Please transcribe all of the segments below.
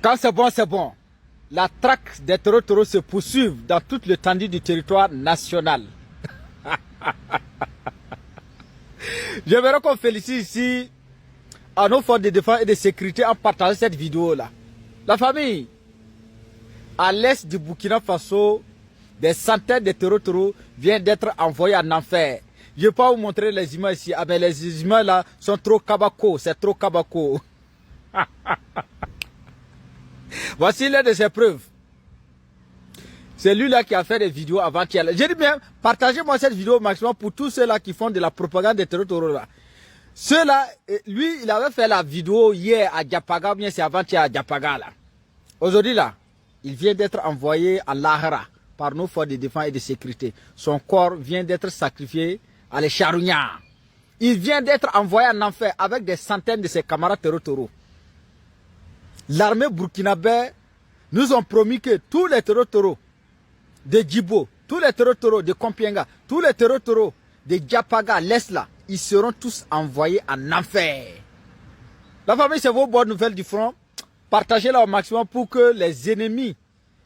Quand c'est bon, c'est bon. La traque des taureaux se poursuit dans toute l'étendue du territoire national. J'aimerais qu'on félicite ici à nos forces de défense et de sécurité en partageant cette vidéo-là. La famille, à l'est du Burkina Faso, des centaines de taureaux viennent d'être envoyés en enfer. Je ne vais pas vous montrer les images ici. Ah, mais les images là sont trop kabako, c'est trop kabako. Voici l'un de ses preuves. C'est lui-là qui a fait des vidéos avant-hier. J'ai dit bien, partagez-moi cette vidéo au maximum pour tous ceux-là qui font de la propagande des taureaux là. Ceux-là, lui, il avait fait la vidéo hier à Diapaga, bien c'est avant-hier à Diapaga là. Aujourd'hui là, il vient d'être envoyé à Lahara par nos forces de défense et de sécurité. Son corps vient d'être sacrifié à les charognards. Il vient d'être envoyé en enfer avec des centaines de ses camarades taureaux. L'armée burkinabé nous ont promis que tous les taureaux de Djibo, tous les taureaux de Kompienga, tous les taureaux de Diapaga, l'Est là, ils seront tous envoyés en enfer. La famille, c'est vos bonnes nouvelles du front. Partagez-la au maximum pour que les ennemis,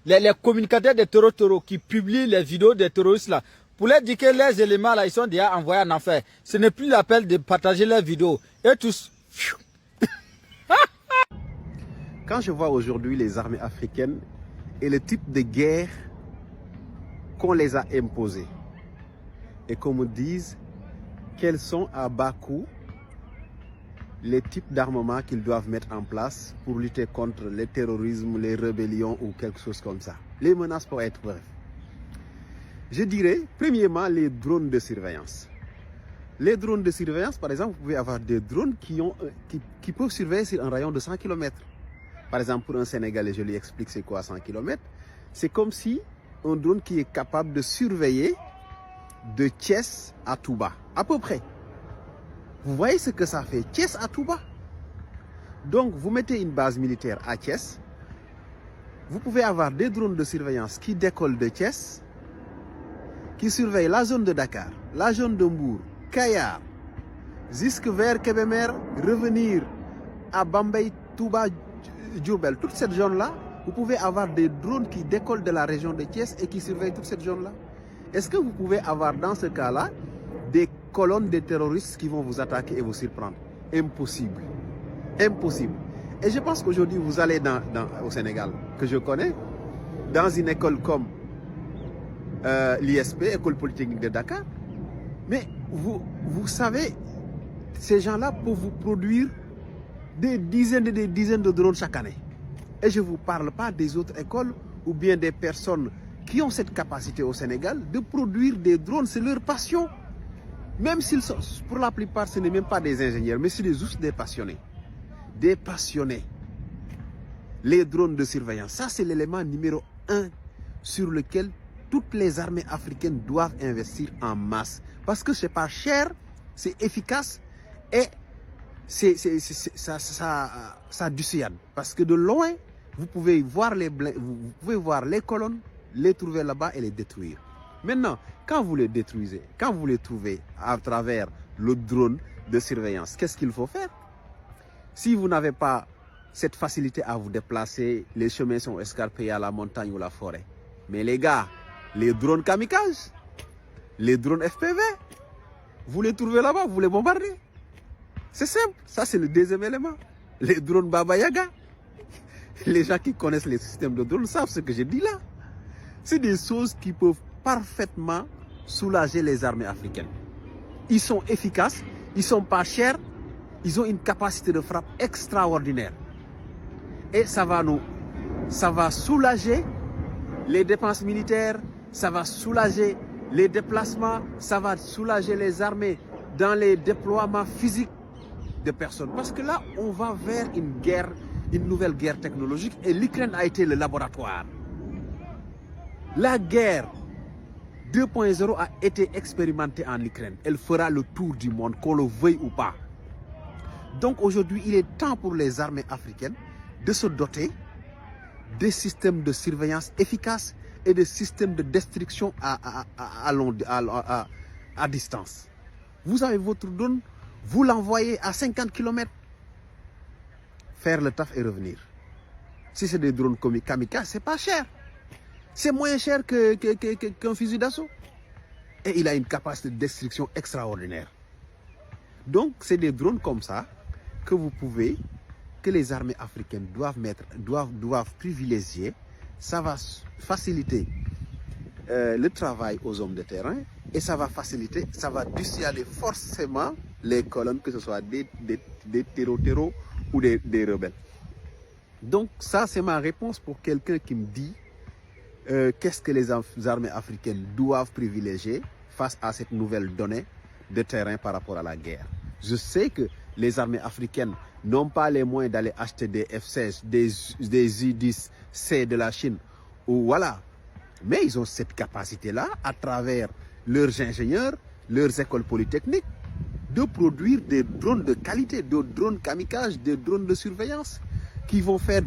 les communicateurs des taureaux qui publient les vidéos des terroristes là, pour leur dire que les éléments là, ils sont déjà envoyés en enfer. Ce n'est plus l'appel de partager leurs vidéos. Et tous... Quand je vois aujourd'hui les armées africaines et le type de guerre qu'on les a imposées, et qu'on me dise quels sont à bas coût les types d'armement qu'ils doivent mettre en place pour lutter contre le terrorisme, les rébellions ou quelque chose comme ça. Les menaces pour être bref. Je dirais, premièrement, les drones de surveillance. Les drones de surveillance, par exemple, vous pouvez avoir des drones qui peuvent surveiller sur un rayon de 100 km. Par exemple, pour un Sénégalais, je lui explique c'est quoi 100 km. C'est comme si un drone qui est capable de surveiller de Thiès à Touba, à peu près. Vous voyez ce que ça fait, Thiès à Touba. Donc, vous mettez une base militaire à Thiès. Vous pouvez avoir des drones de surveillance qui décollent de Thiès, qui surveillent la zone de Dakar, la zone de Mbour, Kayar, jusque vers Kébémer, revenir à Bambey, Touba, Diourbel, toute cette zone-là. Vous pouvez avoir des drones qui décollent de la région de Thiès et qui surveillent toute cette zone-là. Est-ce que vous pouvez avoir dans ce cas-là des colonnes de terroristes qui vont vous attaquer et vous surprendre? Impossible. Impossible. Et je pense qu'aujourd'hui, vous allez au Sénégal, que je connais, dans une école comme l'ISP, École Polytechnique de Dakar. Mais vous savez, ces gens-là peuvent vous produire des dizaines et des dizaines de drones chaque année. Et je ne vous parle pas des autres écoles ou bien des personnes qui ont cette capacité au Sénégal de produire des drones. C'est leur passion. Même s'ils sont, pour la plupart, ce n'est même pas des ingénieurs, mais c'est juste des passionnés. Des passionnés. Les drones de surveillance, ça c'est l'élément numéro 1 sur lequel toutes les armées africaines doivent investir en masse. Parce que ce n'est pas cher, c'est efficace et ça dissuade. Parce que de loin, vous pouvez voir les colonnes, les trouver là-bas et les détruire. Maintenant, quand vous les détruisez, quand vous les trouvez à travers le drone de surveillance, qu'est-ce qu'il faut faire? Si vous n'avez pas cette facilité à vous déplacer, les chemins sont escarpés à la montagne ou la forêt. Mais les gars, les drones kamikazes, les drones FPV, vous les trouvez là-bas, vous les bombardez. C'est simple, ça c'est le deuxième élément. Les drones Baba Yaga. Les gens qui connaissent les systèmes de drones savent ce que je dis là. C'est des choses qui peuvent parfaitement soulager les armées africaines. Ils sont efficaces, ils ne sont pas chers, ils ont une capacité de frappe extraordinaire. Et ça va soulager les dépenses militaires, ça va soulager les déplacements, ça va soulager les armées dans les déploiements physiques de personnes. Parce que là, on va vers une guerre, une nouvelle guerre technologique et l'Ukraine a été le laboratoire. La guerre 2.0 a été expérimentée en Ukraine. Elle fera le tour du monde, qu'on le veuille ou pas. Donc aujourd'hui, il est temps pour les armées africaines de se doter des systèmes de surveillance efficaces et des systèmes de destruction à distance. Vous avez votre drone, vous l'envoyez à 50 km, faire le taf et revenir. Si c'est des drones kamikazes, c'est pas cher. C'est moins cher qu'un fusil d'assaut. Et il a une capacité de destruction extraordinaire. Donc, c'est des drones comme ça que que les armées africaines doivent privilégier. Ça va faciliter le travail aux hommes de terrain et ça va dissuader forcément les colonnes, que ce soit des terreaux ou des rebelles. Donc, ça, c'est ma réponse pour quelqu'un qui me dit qu'est-ce que les armées africaines doivent privilégier face à cette nouvelle donnée de terrain par rapport à la guerre. Je sais que les armées africaines n'ont pas les moyens d'aller acheter des F-16, des U-10C de la Chine, ou voilà. Mais ils ont cette capacité-là, à travers leurs ingénieurs, leurs écoles polytechniques, de produire des drones de qualité, des drones kamikazes, des drones de surveillance, qui vont faire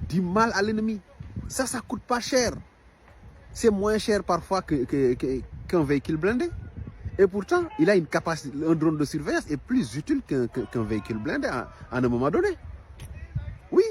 du mal à l'ennemi. Ça coûte pas cher. C'est moins cher parfois qu'un véhicule blindé. Et pourtant, il a une capacité, un drone de surveillance est plus utile qu'un véhicule blindé à un moment donné. Oui,